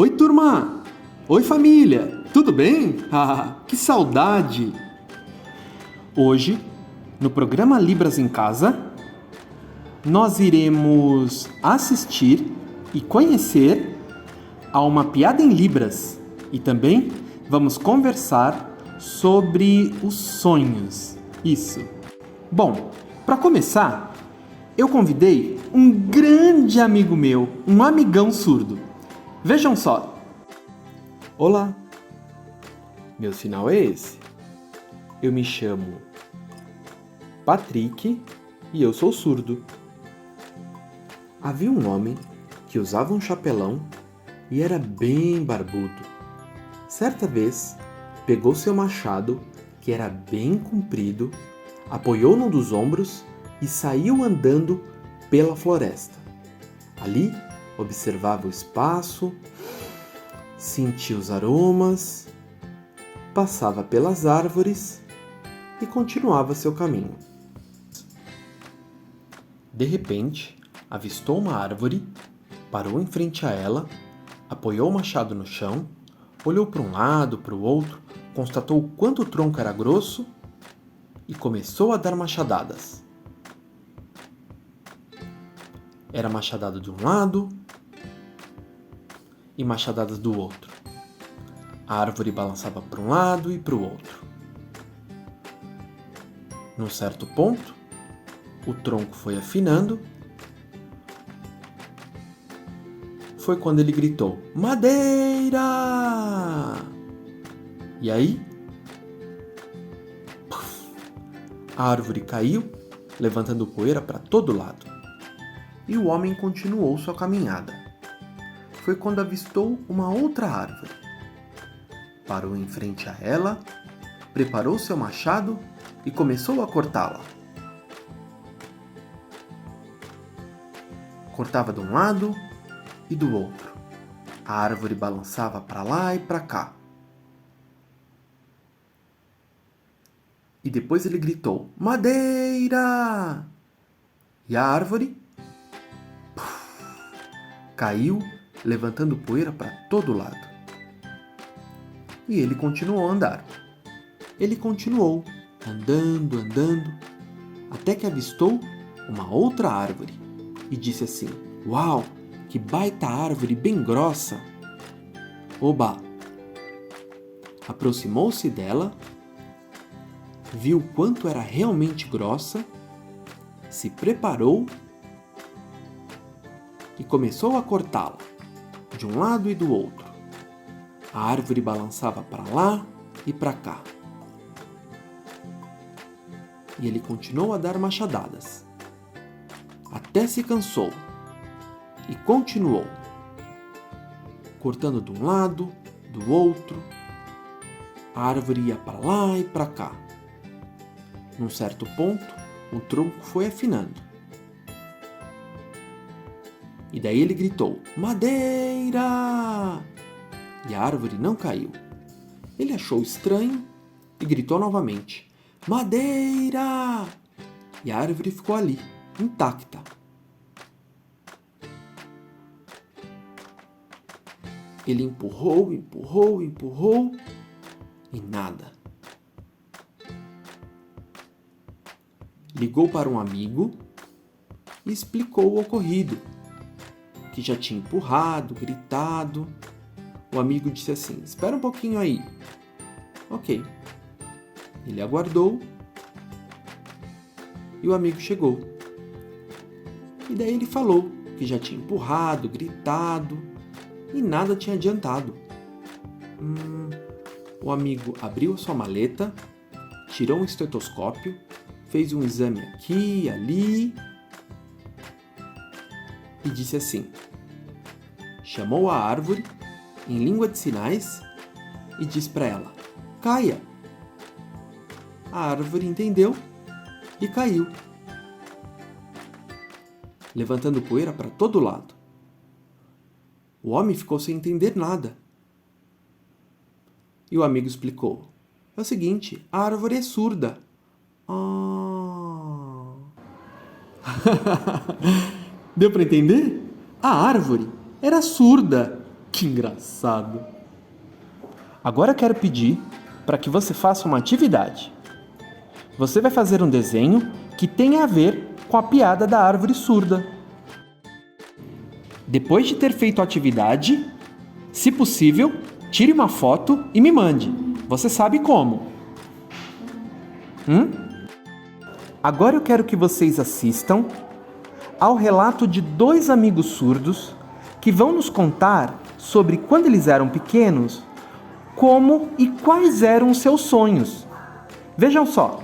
Oi, turma! Oi, família! Tudo bem? Ah, que saudade! Hoje, no programa Libras em Casa, nós iremos assistir e conhecer a uma piada em Libras e também vamos conversar sobre os sonhos. Isso. Bom, para começar, eu convidei um grande amigo meu, um amigão surdo. Vejam só. Olá, meu sinal é esse. Eu me chamo Patrick e eu sou surdo. Havia um homem que usava um chapelão e era bem barbudo. Certa vez, pegou seu machado, que era bem comprido, apoiou num dos ombros e saiu andando pela floresta. Ali, observava o espaço, sentia os aromas, passava pelas árvores e continuava seu caminho. De repente, avistou uma árvore, parou em frente a ela, apoiou o machado no chão, olhou para um lado, para o outro, constatou o quanto o tronco era grosso e começou a dar machadadas. Era machadada de um lado e machadadas do outro. A árvore balançava para um lado e para o outro. Num certo ponto, o tronco foi afinando. Foi quando ele gritou: "Madeira!" E aí, a árvore caiu, levantando poeira para todo lado. E o homem continuou sua caminhada. Foi quando avistou uma outra árvore. Parou em frente a ela, preparou seu machado e começou a cortá-la. Cortava de um lado e do outro. A árvore balançava para lá e para cá. E depois ele gritou: "Madeira!" E a árvore caiu, levantando poeira para todo lado. E ele continuou a andar. Ele continuou, andando, até que avistou uma outra árvore e disse assim: "Uau, que baita árvore bem grossa!" Oba! Aproximou-se dela, viu o quanto era realmente grossa, se preparou e começou a cortá-la, de um lado e do outro. A árvore balançava para lá e para cá. E ele continuou a dar machadadas, até se cansou, e continuou, cortando de um lado, do outro. A árvore ia para lá e para cá. Num certo ponto, o tronco foi afinando. E daí ele gritou: "Madeira!" E a árvore não caiu. Ele achou estranho e gritou novamente: "Madeira!" E a árvore ficou ali, intacta. Ele empurrou e nada. Ligou para um amigo e explicou o ocorrido, que já tinha empurrado, gritado. O amigo disse assim: "Espera um pouquinho aí." Ok. Ele aguardou e o amigo chegou. E daí ele falou que já tinha empurrado, gritado e nada tinha adiantado. O amigo abriu a sua maleta, tirou um estetoscópio, fez um exame aqui e ali e disse assim: chamou a árvore em língua de sinais e disse para ela: "Caia." A árvore entendeu e caiu, levantando poeira para todo lado. O homem ficou sem entender nada. E o amigo explicou: "É o seguinte, a árvore é surda." Ah. Deu para entender? A árvore era surda Que engraçado. Agora eu quero pedir para que você faça uma atividade. Você vai fazer um desenho que tenha a ver com a piada da árvore surda. Depois de ter feito a atividade, se possível, tire uma foto e me mande. Você sabe como. Agora eu quero que vocês assistam ao relato de dois amigos surdos que vão nos contar sobre quando eles eram pequenos, como e quais eram os seus sonhos. Vejam só.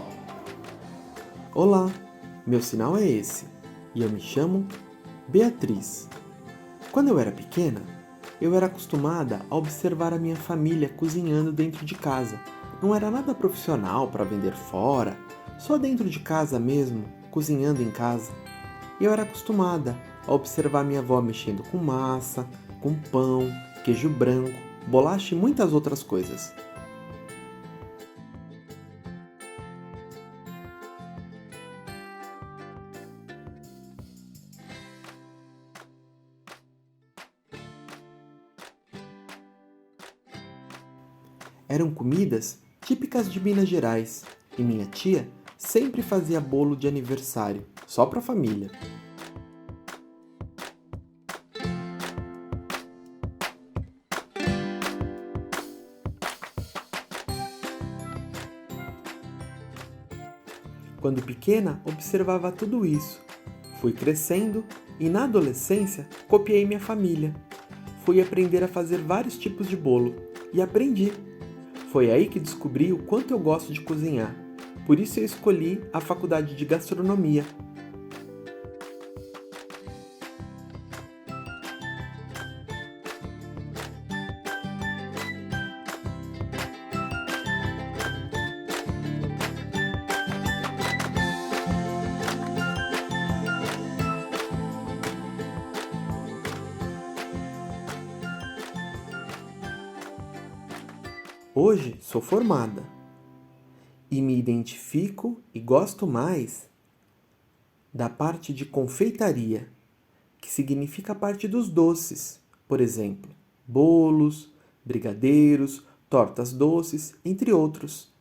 Olá, meu sinal é esse e eu me chamo Beatriz. Quando eu era pequena, eu era acostumada a observar a minha família cozinhando dentro de casa. Não era nada profissional para vender fora, só dentro de casa mesmo, cozinhando em casa. E eu era acostumada a observar minha avó mexendo com massa, com pão, queijo branco, bolacha e muitas outras coisas. Eram comidas típicas de Minas Gerais e minha tia sempre fazia bolo de aniversário, só para a família. Quando pequena, observava tudo isso. Fui crescendo e na adolescência copiei minha família. Fui aprender a fazer vários tipos de bolo e aprendi. Foi aí que descobri o quanto eu gosto de cozinhar. Por isso eu escolhi a faculdade de gastronomia. Hoje sou formada e me identifico e gosto mais da parte de confeitaria, que significa a parte dos doces, por exemplo, bolos, brigadeiros, tortas doces, entre outros.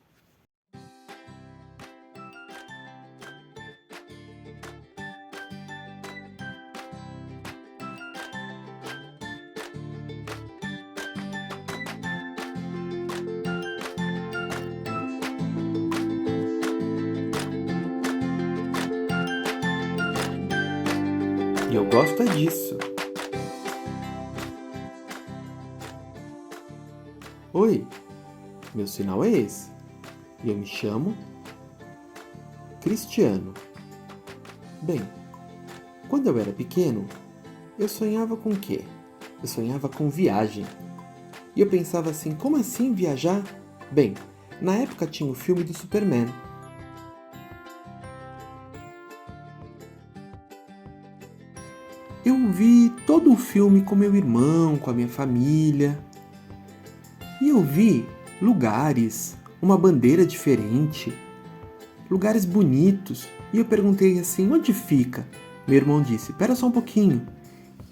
E eu gosto é disso. Oi, meu sinal é esse. E eu me chamo Cristiano. Bem, quando eu era pequeno, eu sonhava com o quê? Eu sonhava com viagem. E eu pensava assim, como assim viajar? Bem, na época tinha o filme do Superman. Eu vi todo o filme com meu irmão, com a minha família. E eu vi lugares, uma bandeira diferente, lugares bonitos. E eu perguntei assim, onde fica? Meu irmão disse, espera só um pouquinho.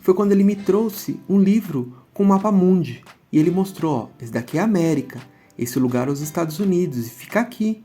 Foi quando ele me trouxe um livro com um mapa mundi. E ele mostrou, ó, esse daqui é a América, esse lugar é os Estados Unidos, e fica aqui.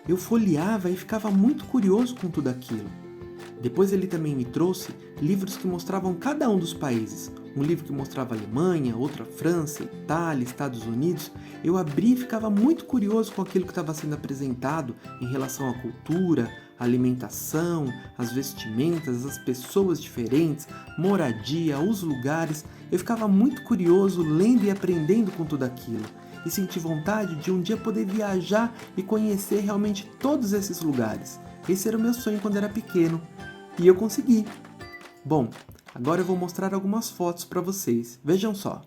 Eu folheava e ficava muito curioso com tudo aquilo. Depois ele também me trouxe livros que mostravam cada um dos países. Um livro que mostrava a Alemanha, outro a França, Itália, Estados Unidos. Eu abri e ficava muito curioso com aquilo que estava sendo apresentado em relação à cultura, à alimentação, às vestimentas, às pessoas diferentes, moradia, os lugares. Eu ficava muito curioso lendo e aprendendo com tudo aquilo. E senti vontade de um dia poder viajar e conhecer realmente todos esses lugares. Esse era o meu sonho quando era pequeno. E eu consegui. Bom, agora eu vou mostrar algumas fotos para vocês. Vejam só.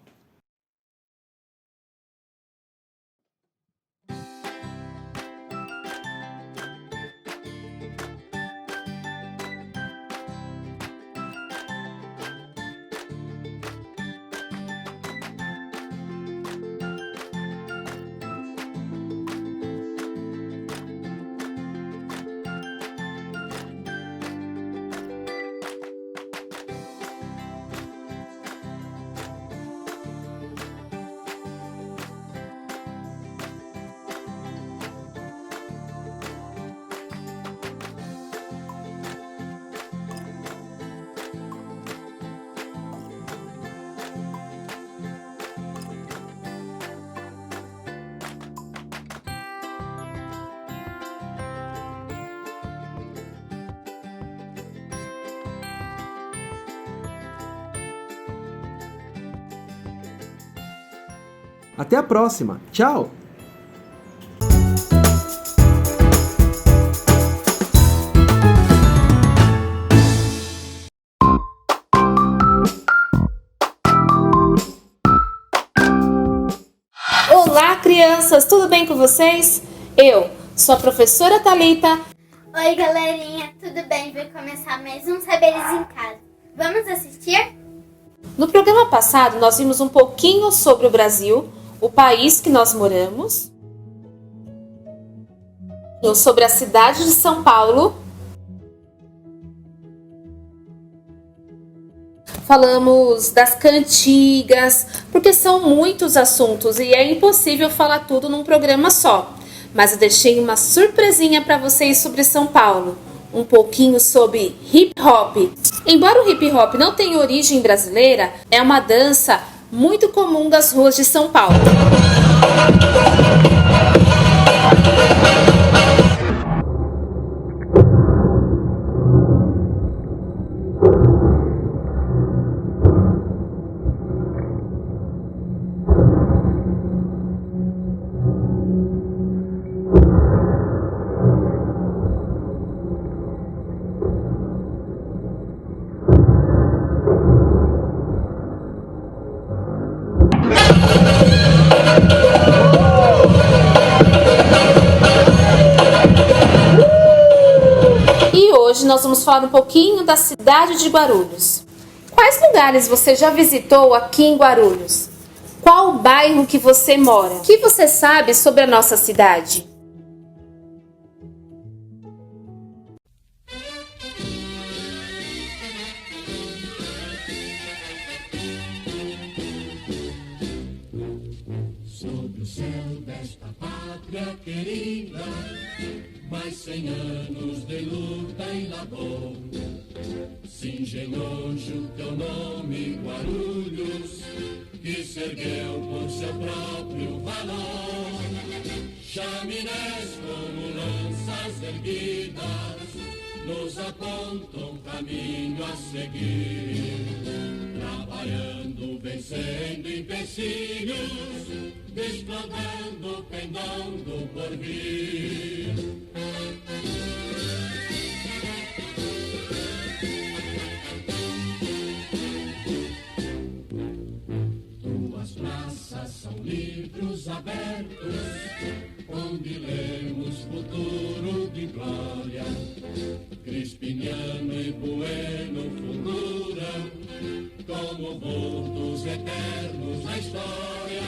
Até a próxima. Tchau! Olá, crianças! Tudo bem com vocês? Eu sou a professora Thalita. Oi, galerinha! Tudo bem? Vai começar mais um Saberes em Casa. Vamos assistir? No programa passado, nós vimos um pouquinho sobre o Brasil, o país que nós moramos, sobre a cidade de São Paulo. Falamos das cantigas, porque são muitos assuntos e é impossível falar tudo num programa só. Mas eu deixei uma surpresinha para vocês sobre São Paulo. Um pouquinho sobre hip hop. Embora o hip hop não tenha origem brasileira, é uma dança muito comum das ruas de São Paulo. Hoje nós vamos falar um pouquinho da cidade de Guarulhos. Quais lugares você já visitou aqui em Guarulhos? Qual o bairro que você mora? O que você sabe sobre a nossa cidade? Sob o céu desta pátria querida, mais 100 anos de luta e labor, se engenhou teu nome Guarulhos, que se ergueu por seu próprio valor. Chaminés como lanças erguidas nos apontam caminho a seguir, trabalhando, vencendo empecilhos, desbravando, pendando por vir. Tuas praças são livros abertos, onde lemos futuro de glória. Crispiniano e Bueno fulguram como vultos eternos na história.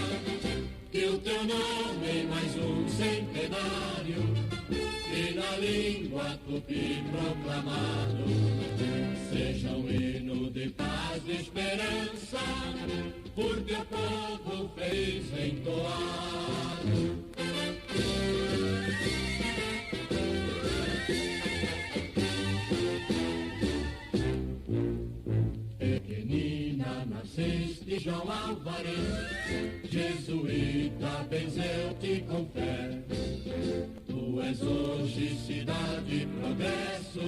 Que o teu nome em mais um centenário e na língua tupi proclamado seja um hino de paz e esperança, por teu povo feliz entoado. Pequenina nasceste, João Álvares, jesuíta, benzeu-te com fé. Tu és hoje cidade e progresso,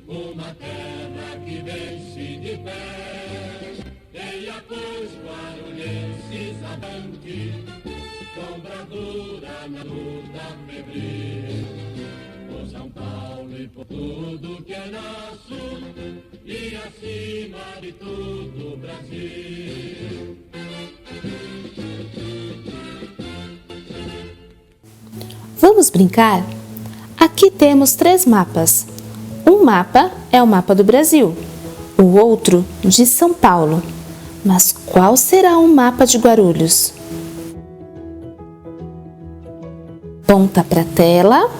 uma terra que vence de pé. Eia, pois, guarulhenses avante, com bravura na luta febril. Por São Paulo e por tudo que é nosso, e acima de tudo, Brasil. Vamos brincar? Aqui temos 3 mapas. Um mapa é o mapa do Brasil, o outro de São Paulo. Mas qual será o mapa de Guarulhos? Aponta para a tela.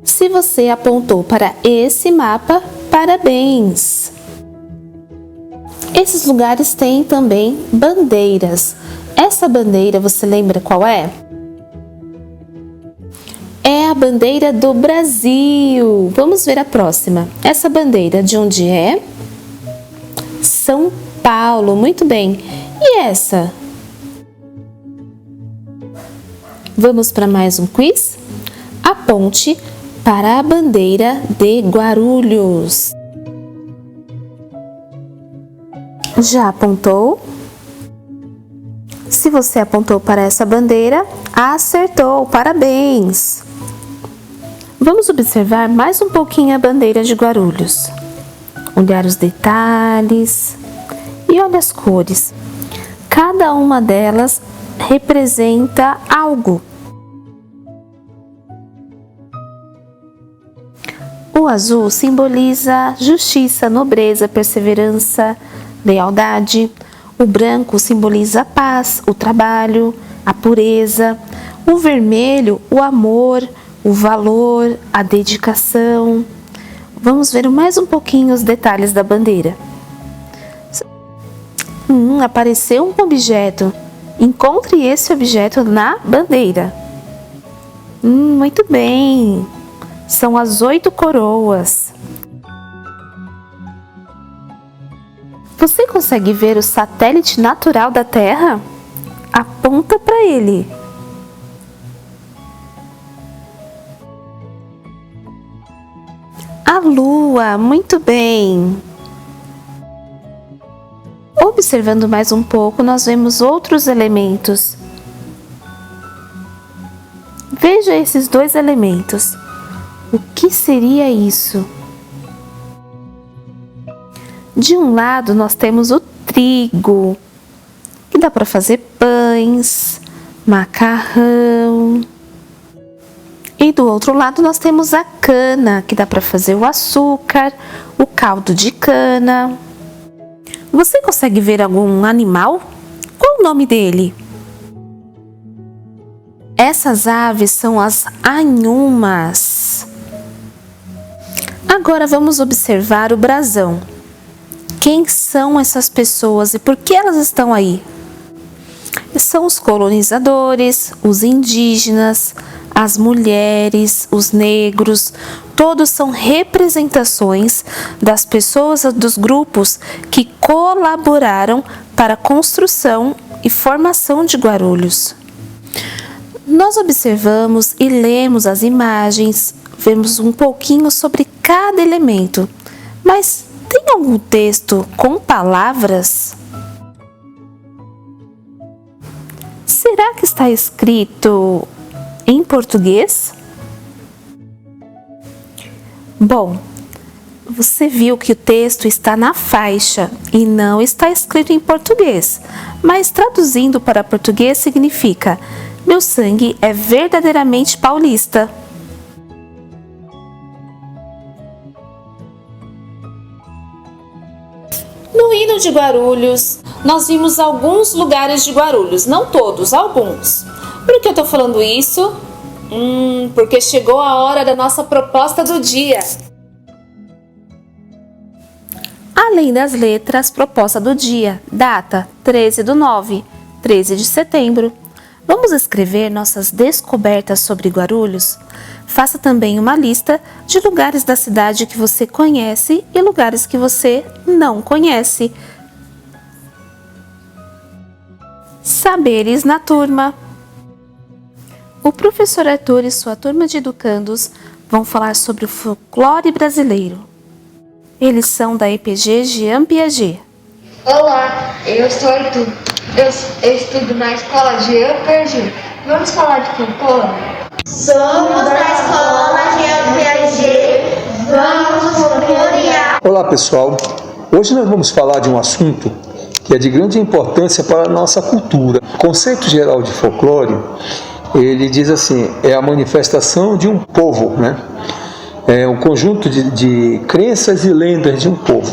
Se você apontou para esse mapa, parabéns! Esses lugares têm também bandeiras. Essa bandeira, você lembra qual é? É a bandeira do Brasil. Vamos ver a próxima. Essa bandeira de onde é? São Paulo. Muito bem. E essa? Vamos para mais um quiz? Aponte para a bandeira de Guarulhos. Já apontou? Se você apontou para essa bandeira, acertou! Parabéns! Vamos observar mais um pouquinho a bandeira de Guarulhos. Olhar os detalhes e olha as cores. Cada uma delas representa algo. O azul simboliza justiça, nobreza, perseverança, lealdade. O branco simboliza a paz, o trabalho, a pureza. O vermelho, o amor, o valor, a dedicação. Vamos ver mais um pouquinho os detalhes da bandeira. Apareceu um objeto. Encontre esse objeto na bandeira. Muito bem. São as 8 coroas. Você consegue ver o satélite natural da Terra? Aponta para ele. A Lua, muito bem. Observando mais um pouco, nós vemos outros elementos. Veja esses 2 elementos. O que seria isso? De um lado, nós temos o trigo, que dá para fazer pães, macarrão. E do outro lado, nós temos a cana, que dá para fazer o açúcar, o caldo de cana. Você consegue ver algum animal? Qual o nome dele? Essas aves são as anhumas. Agora vamos observar o brasão. Quem são essas pessoas e por que elas estão aí? São os colonizadores, os indígenas, as mulheres, os negros. Todos são representações das pessoas, dos grupos que colaboraram para a construção e formação de Guarulhos. Nós observamos e lemos as imagens, vemos um pouquinho sobre cada elemento, mas tem algum texto com palavras? Será que está escrito em português? Bom, você viu que o texto está na faixa e não está escrito em português, mas traduzindo para português significa: meu sangue é verdadeiramente paulista. No hino de Guarulhos, nós vimos alguns lugares de Guarulhos, não todos, alguns. Por que eu estou falando isso? Porque chegou a hora da nossa proposta do dia. Além das letras, proposta do dia, data 13/9, 13 de setembro. Vamos escrever nossas descobertas sobre Guarulhos? Faça também uma lista de lugares da cidade que você conhece e lugares que você não conhece. Saberes na turma. O professor Arthur e sua turma de educandos vão falar sobre o folclore brasileiro. Eles são da EPG Jean Piaget. Olá, eu sou Arthur. Eu estudo na escola Jean Piaget. Vamos falar de folclore? Somos da escola Jean Piaget. Vamos folclorear. Olá pessoal, hoje nós vamos falar de um assunto que é de grande importância para a nossa cultura. O conceito geral de folclore, ele diz assim, é a manifestação de um povo, né? É um conjunto de crenças e lendas de um povo.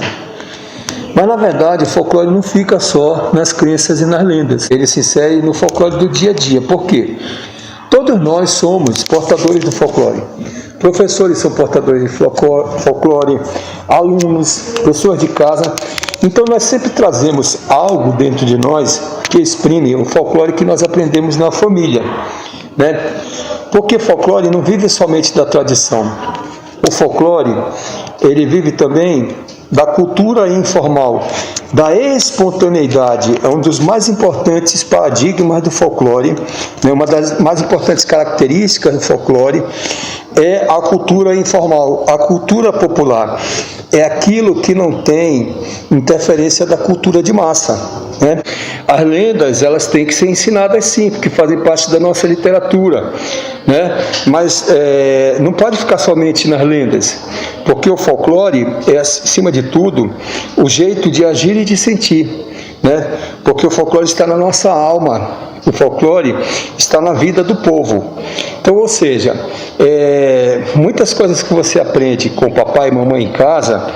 Mas na verdade o folclore não fica só nas crenças e nas lendas, ele se insere no folclore do dia a dia. Por quê? Todos nós somos portadores do folclore. Professores são portadores de folclore, alunos, pessoas de casa. Então nós sempre trazemos algo dentro de nós que exprime o folclore que nós aprendemos na família, né? Porque folclore não vive somente da tradição. O folclore, ele vive também da cultura informal. da espontaneidade. É um dos mais importantes paradigmas do folclore, né? Uma das mais importantes características do folclore é a cultura informal, a cultura popular. É aquilo que não tem interferência da cultura de massa, né? As lendas, elas têm que ser ensinadas sim, porque fazem parte da nossa literatura, né? Mas não pode ficar somente nas lendas, porque o folclore é, acima de tudo, o jeito de agir e de sentir, né? Porque o folclore está na nossa alma, o folclore está na vida do povo. Então, ou seja, muitas coisas que você aprende com papai e mamãe em casa,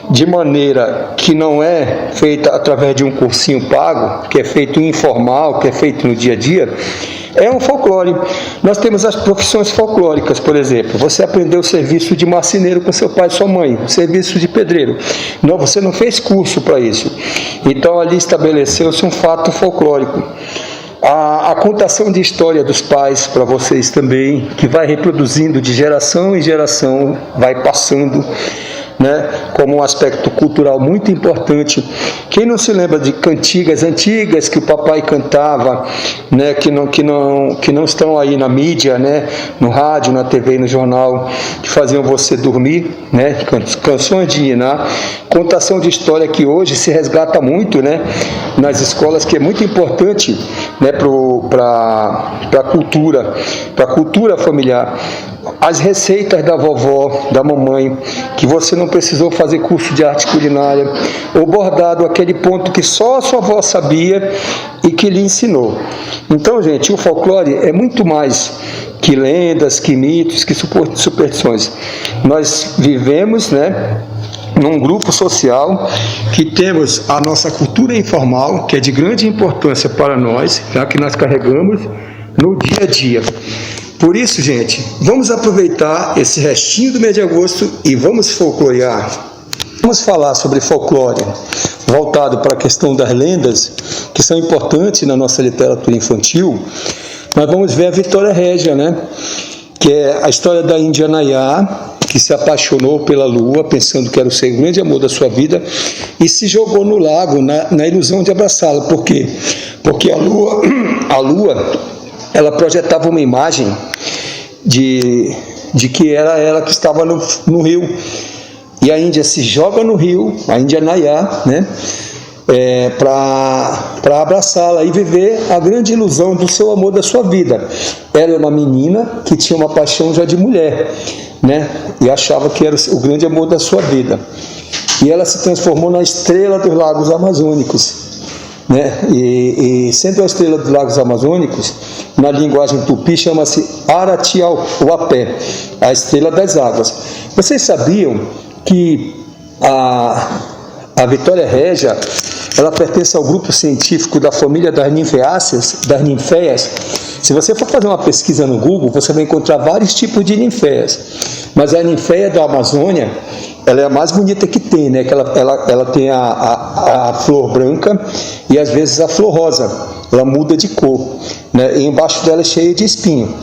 de maneira que não é feita através de um cursinho pago, que é feito informal, que é feito no dia a dia, é um folclore. Nós temos as profissões folclóricas, por exemplo. Você aprendeu o serviço de marceneiro com seu pai e sua mãe, o serviço de pedreiro. Não, você não fez curso para isso. Então ali estabeleceu-se um fato folclórico. A contação de história dos pais para vocês também, que vai reproduzindo de geração em geração, vai passando, né, como um aspecto cultural muito importante. Quem não se lembra de cantigas antigas que o papai cantava, né, que não estão aí na mídia, né, no rádio, na TV e no jornal, que faziam você dormir, né, canções de niná, contação de história que hoje se resgata muito, né, nas escolas, que é muito importante, né, para a cultura familiar. As receitas da vovó, da mamãe, que você não precisou fazer curso de arte culinária, ou bordado, aquele ponto que só a sua avó sabia e que lhe ensinou. Então, gente, o folclore é muito mais que lendas, que mitos, que superstições. Nós vivemos, né, num grupo social que temos a nossa cultura informal, que é de grande importância para nós, já que nós carregamos no dia a dia. Por isso, gente, vamos aproveitar esse restinho do mês de agosto e vamos folclorear. Vamos falar sobre folclore voltado para a questão das lendas, que são importantes na nossa literatura infantil. Nós vamos ver a Vitória Régia, né? Que é a história da índia Nayá, que se apaixonou pela lua, pensando que era o grande amor da sua vida, e se jogou no lago na ilusão de abraçá-la. Por quê? Porque a lua ela projetava uma imagem de que era ela que estava no rio. E a Índia se joga no rio, a Índia Nayá, né, para abraçá-la e viver a grande ilusão do seu amor da sua vida. Ela é uma menina que tinha uma paixão já de mulher, né, e achava que era o grande amor da sua vida. E ela se transformou na estrela dos lagos amazônicos, né? E sendo a estrela dos lagos amazônicos, na linguagem tupi chama-se Aratiauapé, a estrela das águas. Vocês sabiam que a Vitória Régia, ela pertence ao grupo científico da família das ninféias. Se você for fazer uma pesquisa no Google, você vai encontrar vários tipos de ninféias, mas a ninféia da Amazônia, ela é a mais bonita que tem, né? Que ela tem a flor branca e às vezes a flor rosa, ela muda de cor, né? E embaixo dela é cheia de espinho.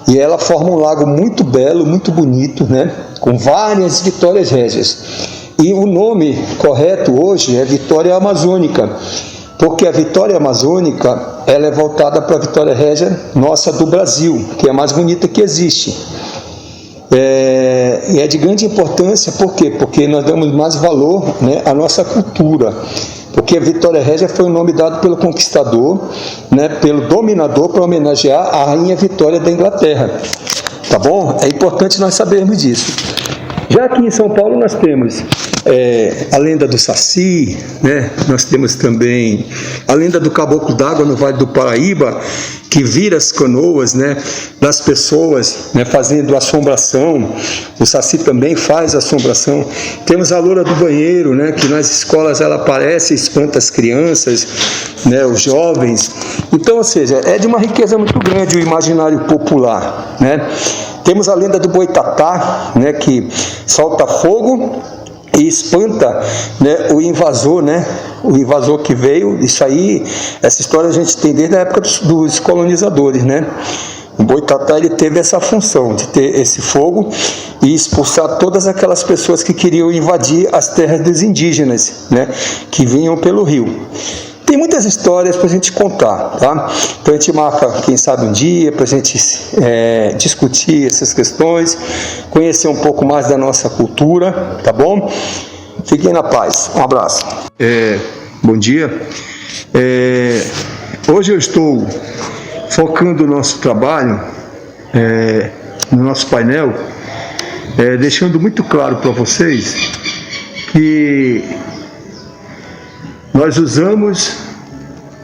E ela forma um lago muito belo, muito bonito, né? Com várias Vitórias Régias. E o nome correto hoje é Vitória Amazônica, porque a Vitória Amazônica ela é voltada para a Vitória Régia nossa do Brasil, que é a mais bonita que existe. E é de grande importância, por quê? Porque nós damos mais valor, né, à nossa cultura. Porque a Vitória Régia foi um nome dado pelo conquistador, né, pelo dominador, para homenagear a rainha Vitória da Inglaterra. Tá bom? É importante nós sabermos disso. Já aqui em São Paulo nós temos a lenda do Saci, né? Nós temos também a lenda do Caboclo d'Água no Vale do Paraíba, que vira as canoas, né, das pessoas, né, fazendo assombração. O Saci também faz assombração. Temos a loura do banheiro, né, que nas escolas ela aparece e espanta as crianças, né, os jovens. Então, ou seja, é de uma riqueza muito grande o imaginário popular, né? Temos a lenda do Boitatá, né, que solta fogo e espanta, né, o invasor, né, o invasor que veio. Isso aí, essa história a gente tem desde a época dos colonizadores, né? O boitatá ele teve essa função de ter esse fogo e expulsar todas aquelas pessoas que queriam invadir as terras dos indígenas, né, que vinham pelo rio. Tem muitas histórias para a gente contar, tá? Então a gente marca, quem sabe, um dia para a gente discutir essas questões, conhecer um pouco mais da nossa cultura, tá bom? Fiquem na paz. Um abraço. Bom dia. Hoje eu estou focando o nosso trabalho no nosso painel, deixando muito claro para vocês que nós usamos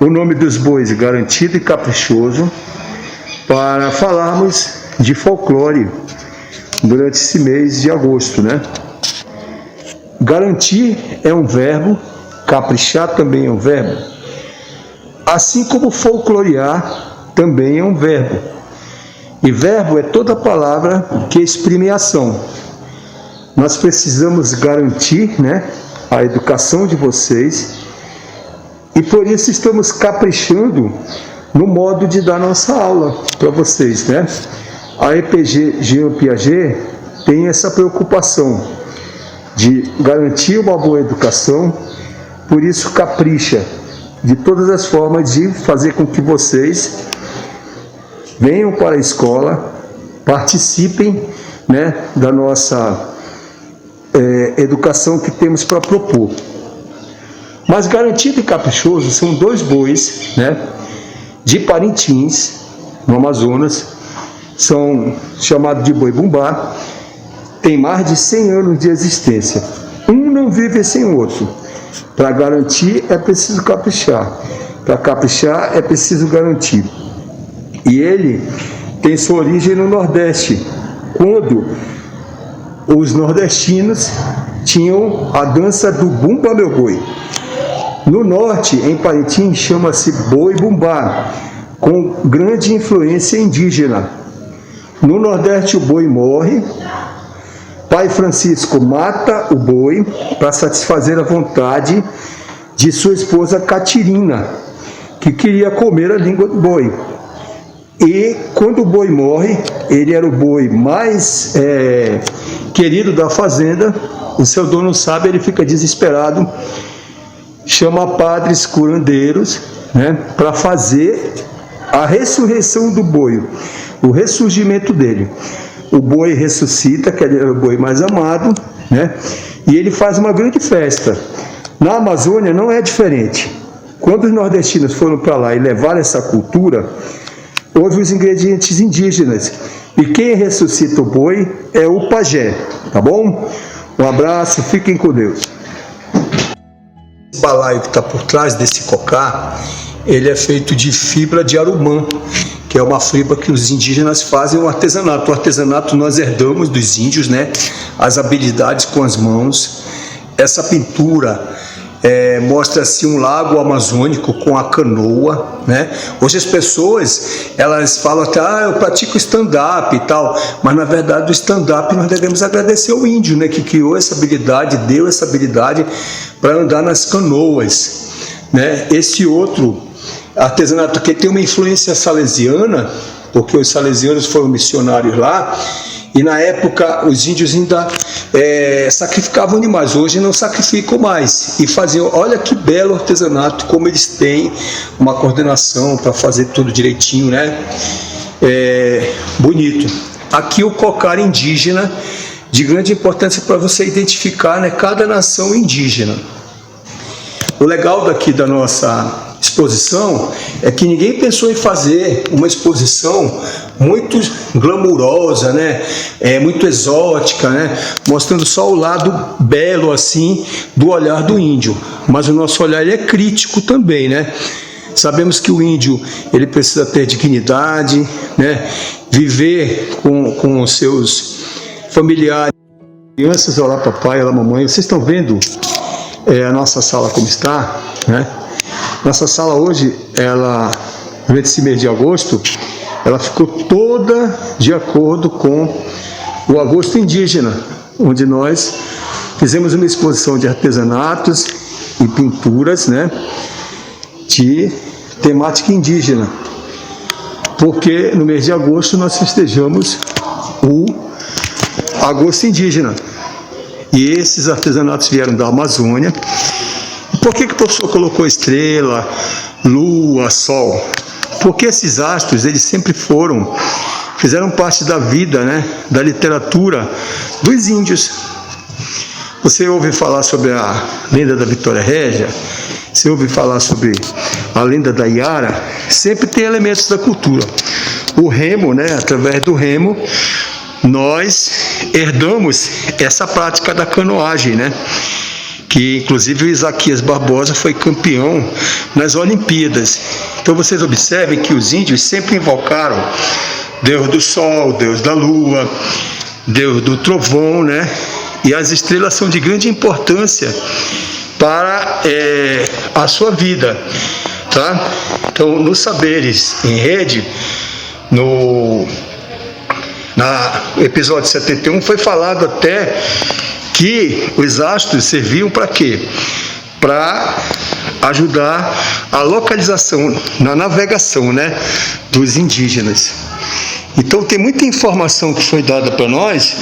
o nome dos bois Garantido e Caprichoso para falarmos de folclore durante esse mês de agosto, né? Garantir é um verbo, caprichar também é um verbo, assim como folclorear também é um verbo. E verbo é toda palavra que exprime ação. Nós precisamos garantir, né, a educação de vocês, e por isso estamos caprichando no modo de dar nossa aula para vocês, né? A EPG Jean Piaget tem essa preocupação de garantir uma boa educação, por isso capricha de todas as formas de fazer com que vocês venham para a escola, participem, né, da nossa educação que temos para propor. Mas Garantido e Caprichoso são dois bois, né, de Parintins, no Amazonas, são chamados de boi bumbá, tem mais de 100 anos de existência. Um não vive sem o outro. Para garantir é preciso caprichar, para caprichar é preciso garantir. E ele tem sua origem no Nordeste, quando os nordestinos tinham a dança do Bumba Meu Boi. No norte, em Parintins, chama-se boi bumbá, com grande influência indígena. No nordeste, o boi morre, Pai Francisco mata o boi para satisfazer a vontade de sua esposa Catirina, que queria comer a língua do boi. E quando o boi morre, ele era o boi mais querido da fazenda, o seu dono sabe, ele fica desesperado, chama padres curandeiros, né, para fazer a ressurreição do boi, o ressurgimento dele. O boi ressuscita, que era o boi mais amado, né, e ele faz uma grande festa. Na Amazônia não é diferente. Quando os nordestinos foram para lá e levaram essa cultura, houve os ingredientes indígenas. E quem ressuscita o boi é o pajé, tá bom? Um abraço, fiquem com Deus. Esse balaio que está por trás desse cocá, ele é feito de fibra de arumã, que é uma fibra que os indígenas fazem o artesanato. O artesanato nós herdamos dos índios, né? As habilidades com as mãos. Essa pintura mostra-se um lago amazônico com a canoa, né? Hoje as pessoas, elas falam até, eu pratico stand-up e tal, mas na verdade o stand-up nós devemos agradecer ao índio, né? Que criou essa habilidade, deu essa habilidade para andar nas canoas, né? Esse outro artesanato que tem uma influência salesiana, porque os salesianos foram missionários lá, e na época os índios ainda sacrificavam animais, hoje não sacrificam mais, e faziam, olha que belo artesanato, como eles têm uma coordenação para fazer tudo direitinho, né? Bonito. Aqui o cocar indígena, de grande importância para você identificar, né, cada nação indígena. O legal daqui da nossa exposição é que ninguém pensou em fazer uma exposição muito glamurosa, né? Muito exótica, né? Mostrando só o lado belo assim do olhar do índio, mas o nosso olhar ele é crítico também, né? Sabemos que o índio ele precisa ter dignidade, né? Viver com os seus familiares, crianças. Olá papai, olá mamãe, vocês estão vendo a nossa sala como está, né? Nossa sala hoje, durante esse mês de agosto, ela ficou toda de acordo com o agosto indígena, onde nós fizemos uma exposição de artesanatos e pinturas, né, de temática indígena. porque no mês de agosto nós festejamos o agosto indígena. E esses artesanatos vieram da Amazônia. E por que o professor colocou estrela, lua, sol? Porque esses astros, eles sempre fizeram parte da vida, né, da literatura dos índios. Você ouve falar sobre a lenda da Vitória Régia, você ouve falar sobre a lenda da Iara, sempre tem elementos da cultura. O remo, né, através do remo, nós herdamos essa prática da canoagem, né, que inclusive o Isaquias Barbosa foi campeão nas Olimpíadas. Então vocês observem que os índios sempre invocaram Deus do Sol, Deus da Lua, Deus do Trovão, né? E as estrelas são de grande importância para a sua vida, tá? Então, nos Saberes em Rede, no episódio 71, foi falado até que os astros serviam para quê? Para ajudar a localização, na navegação, né, dos indígenas. Então tem muita informação que foi dada para nós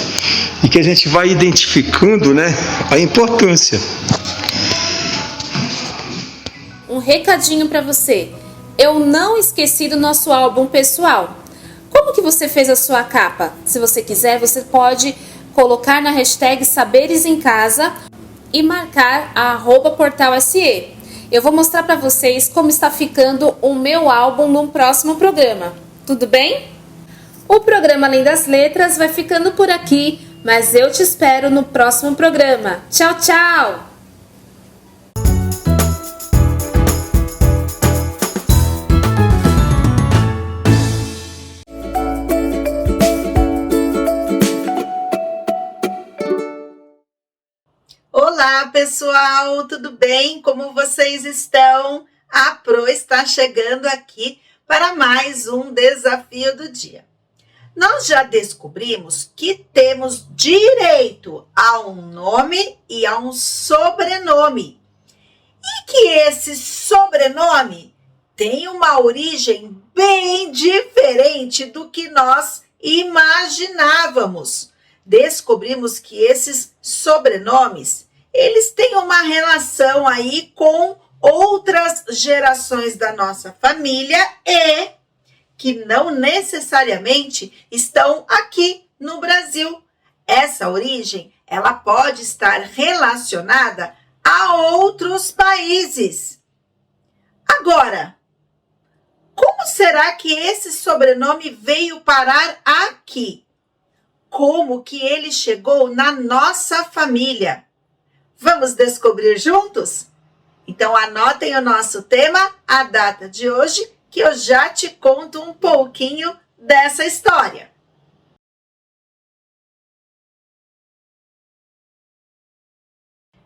e que a gente vai identificando, né, a importância. Um recadinho para você. Eu não esqueci do nosso álbum pessoal. Como que você fez a sua capa? Se você quiser, você pode colocar na hashtag Saberes em Casa e marcar a @portal.se. Eu vou mostrar para vocês como está ficando o meu álbum no próximo programa. Tudo bem? O programa Além das Letras vai ficando por aqui, mas eu te espero no próximo programa. Tchau, tchau! Olá, pessoal, tudo bem? Como vocês estão? A Pro está chegando aqui para mais um desafio do dia. Nós já descobrimos que temos direito a um nome e a um sobrenome. E que esse sobrenome tem uma origem bem diferente do que nós imaginávamos. Descobrimos que esses sobrenomes, eles têm uma relação aí com outras gerações da nossa família e que não necessariamente estão aqui no Brasil. Essa origem, ela pode estar relacionada a outros países. Agora, como será que esse sobrenome veio parar aqui? Como que ele chegou na nossa família? Vamos descobrir juntos? Então anotem o nosso tema, a data de hoje, que eu já te conto um pouquinho dessa história.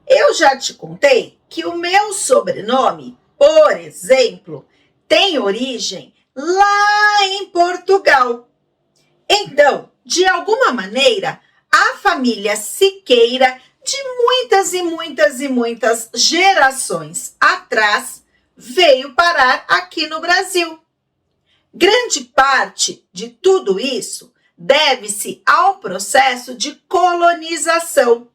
Eu já te contei que o meu sobrenome, por exemplo, tem origem lá em Portugal. Então, de alguma maneira, a família Siqueira, de muitas gerações atrás, veio parar aqui no Brasil. Grande parte de tudo isso deve-se ao processo de colonização.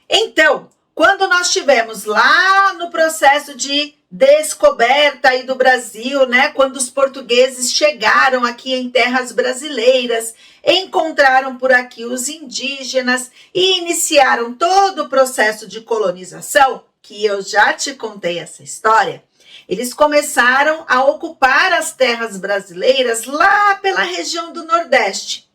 Então, quando nós tivemos lá no processo de descoberta aí do Brasil, né, quando os portugueses chegaram aqui em terras brasileiras, encontraram por aqui os indígenas e iniciaram todo o processo de colonização, que eu já te contei essa história, eles começaram a ocupar as terras brasileiras lá pela região do Nordeste.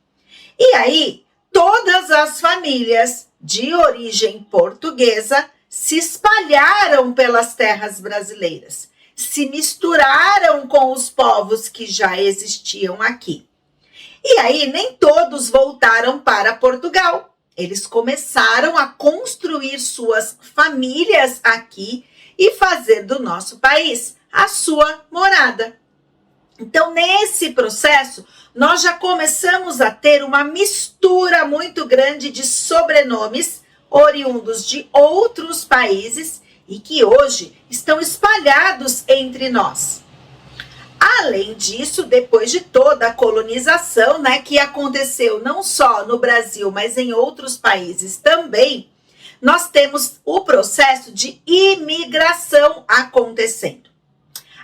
E aí, todas as famílias de origem portuguesa se espalharam pelas terras brasileiras, se misturaram com os povos que já existiam aqui. E aí, nem todos voltaram para Portugal. Eles começaram a construir suas famílias aqui e fazer do nosso país a sua morada. Então, nesse processo, nós já começamos a ter uma mistura muito grande de sobrenomes oriundos de outros países e que hoje estão espalhados entre nós. Além disso, depois de toda a colonização, né, que aconteceu não só no Brasil, mas em outros países também, nós temos o processo de imigração acontecendo.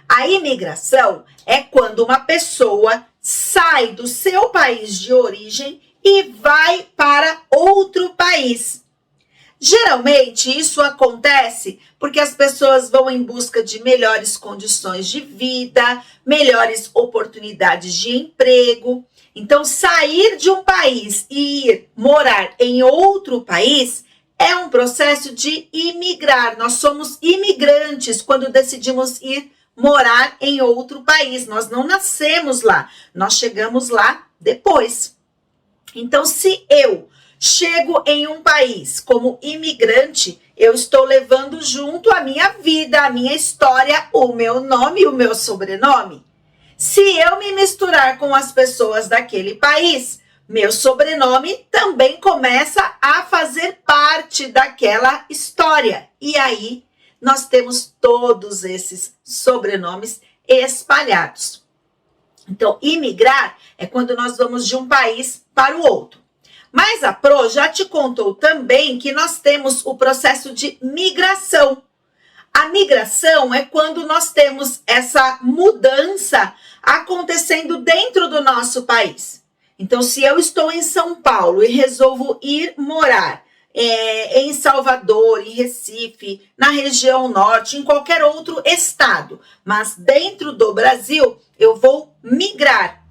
A imigração é quando uma pessoa sai do seu país de origem e vai para outro país. Geralmente, isso acontece porque as pessoas vão em busca de melhores condições de vida, melhores oportunidades de emprego. Então, sair de um país e ir morar em outro país é um processo de imigrar. Nós somos imigrantes quando decidimos ir morar em outro país. Nós não nascemos lá, nós chegamos lá depois. Então, se eu chego em um país como imigrante, eu estou levando junto a minha vida, a minha história, o meu nome e o meu sobrenome. Se eu me misturar com as pessoas daquele país, meu sobrenome também começa a fazer parte daquela história. E aí, nós temos todos esses sobrenomes espalhados. Então, imigrar é quando nós vamos de um país para o outro. Mas a Pro já te contou também que nós temos o processo de migração. A migração é quando nós temos essa mudança acontecendo dentro do nosso país. Então, se eu estou em São Paulo e resolvo ir morar em Salvador, em Recife, na região norte, em qualquer outro estado, mas dentro do Brasil, eu vou migrar.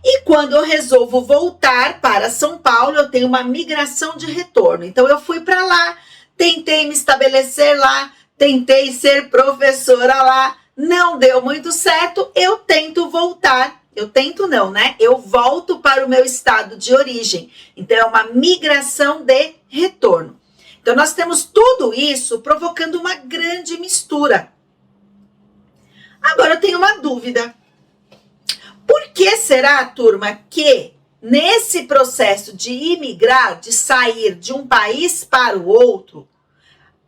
E quando eu resolvo voltar para São Paulo, eu tenho uma migração de retorno. Então, eu fui para lá, tentei me estabelecer lá, tentei ser professora lá, não deu muito certo, eu tento voltar. Eu tento não, né? Eu volto para o meu estado de origem. Então, é uma migração de retorno. Então, nós temos tudo isso provocando uma grande mistura. Agora, eu tenho uma dúvida. Por que será, turma, que nesse processo de imigrar, de sair de um país para o outro,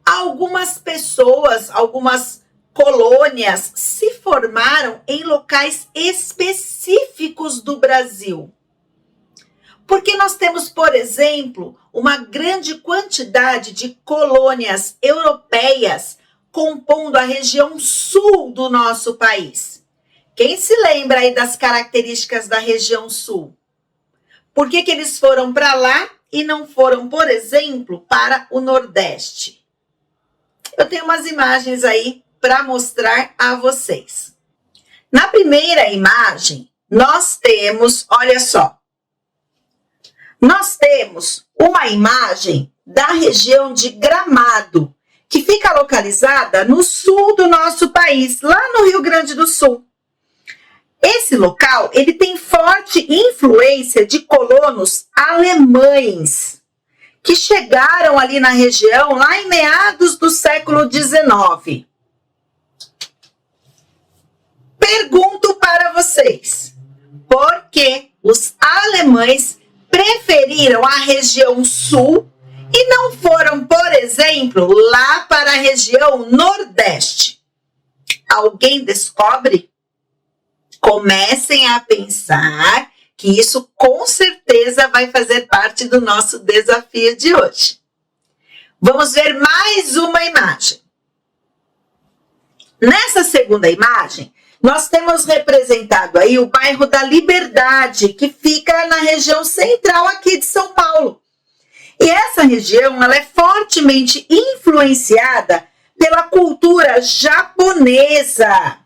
algumas pessoas, algumas colônias se formaram em locais específicos do Brasil? Porque nós temos, por exemplo, uma grande quantidade de colônias europeias compondo a região sul do nosso país. Quem se lembra aí das características da região sul? Por que eles foram para lá e não foram, por exemplo, para o Nordeste? Eu tenho umas imagens aí para mostrar a vocês. Na primeira imagem, nós temos, olha só, nós temos uma imagem da região de Gramado, que fica localizada no sul do nosso país, lá no Rio Grande do Sul. Esse local, ele tem forte influência de colonos alemães, que chegaram ali na região lá em meados do século XIX. Pergunto para vocês, por que os alemães preferiram a região sul e não foram, por exemplo, lá para a região nordeste? Alguém descobre? Comecem a pensar que isso com certeza vai fazer parte do nosso desafio de hoje. Vamos ver mais uma imagem. Nessa segunda imagem, nós temos representado aí o bairro da Liberdade, que fica na região central aqui de São Paulo. E essa região, ela é fortemente influenciada pela cultura japonesa.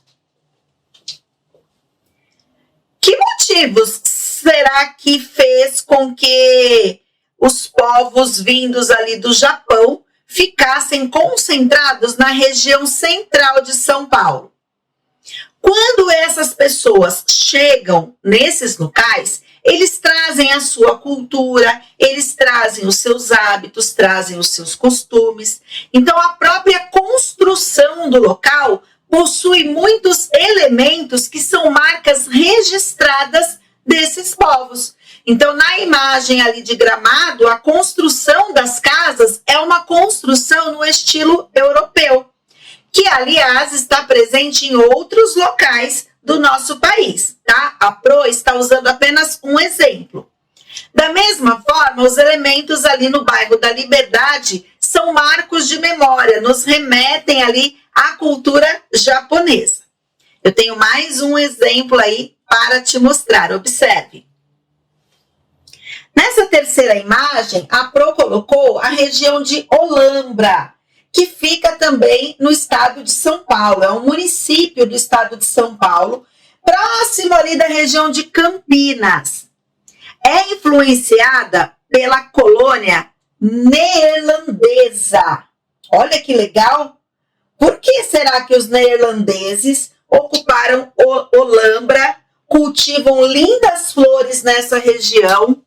Que motivos será que fez com que os povos vindos ali do Japão ficassem concentrados na região central de São Paulo? Quando essas pessoas chegam nesses locais, eles trazem a sua cultura, eles trazem os seus hábitos, trazem os seus costumes. Então, a própria construção do local possui muitos elementos que são marcas registradas desses povos. Então, na imagem ali de Gramado, a construção das casas é uma construção no estilo europeu, que, aliás, está presente em outros locais do nosso país, tá? A Pro está usando apenas um exemplo. Da mesma forma, os elementos ali no bairro da Liberdade são marcos de memória, nos remetem ali à cultura japonesa. Eu tenho mais um exemplo aí para te mostrar, observe. Nessa terceira imagem, a Pro colocou a região de Olambra, que fica também no estado de São Paulo. É um município do estado de São Paulo, próximo ali da região de Campinas. É influenciada pela colônia neerlandesa. Olha que legal! Por que será que os neerlandeses ocuparam Olambra, cultivam lindas flores nessa região?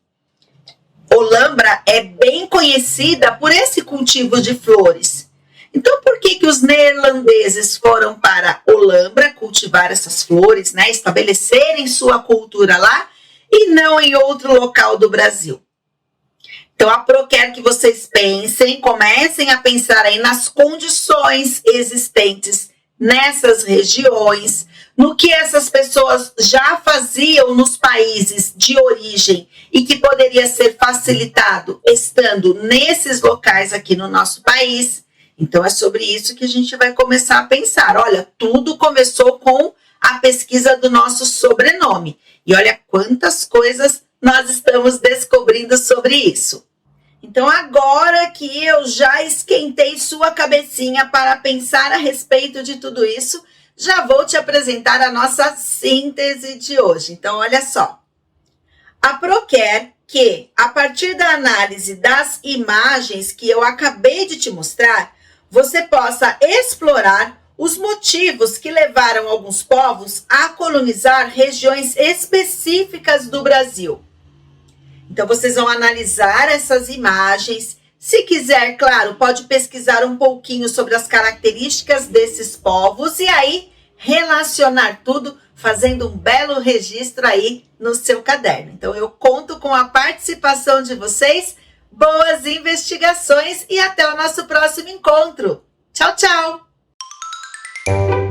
Olambra é bem conhecida por esse cultivo de flores. Então, por que os neerlandeses foram para Olambra cultivar essas flores, né? Estabelecerem sua cultura lá e não em outro local do Brasil? Então, a Pro quer que vocês pensem, comecem a pensar aí nas condições existentes nessas regiões, no que essas pessoas já faziam nos países de origem e que poderia ser facilitado estando nesses locais aqui no nosso país. Então, é sobre isso que a gente vai começar a pensar. Olha, tudo começou com a pesquisa do nosso sobrenome. E olha quantas coisas nós estamos descobrindo sobre isso. Então, agora que eu já esquentei sua cabecinha para pensar a respeito de tudo isso, já vou te apresentar a nossa síntese de hoje. Então, olha só. A Pro quer que, a partir da análise das imagens que eu acabei de te mostrar, você possa explorar os motivos que levaram alguns povos a colonizar regiões específicas do Brasil. Então, vocês vão analisar essas imagens. Se quiser, claro, pode pesquisar um pouquinho sobre as características desses povos e aí relacionar tudo, fazendo um belo registro aí no seu caderno. Então, eu conto com a participação de vocês. Boas investigações e até o nosso próximo encontro. Tchau, tchau!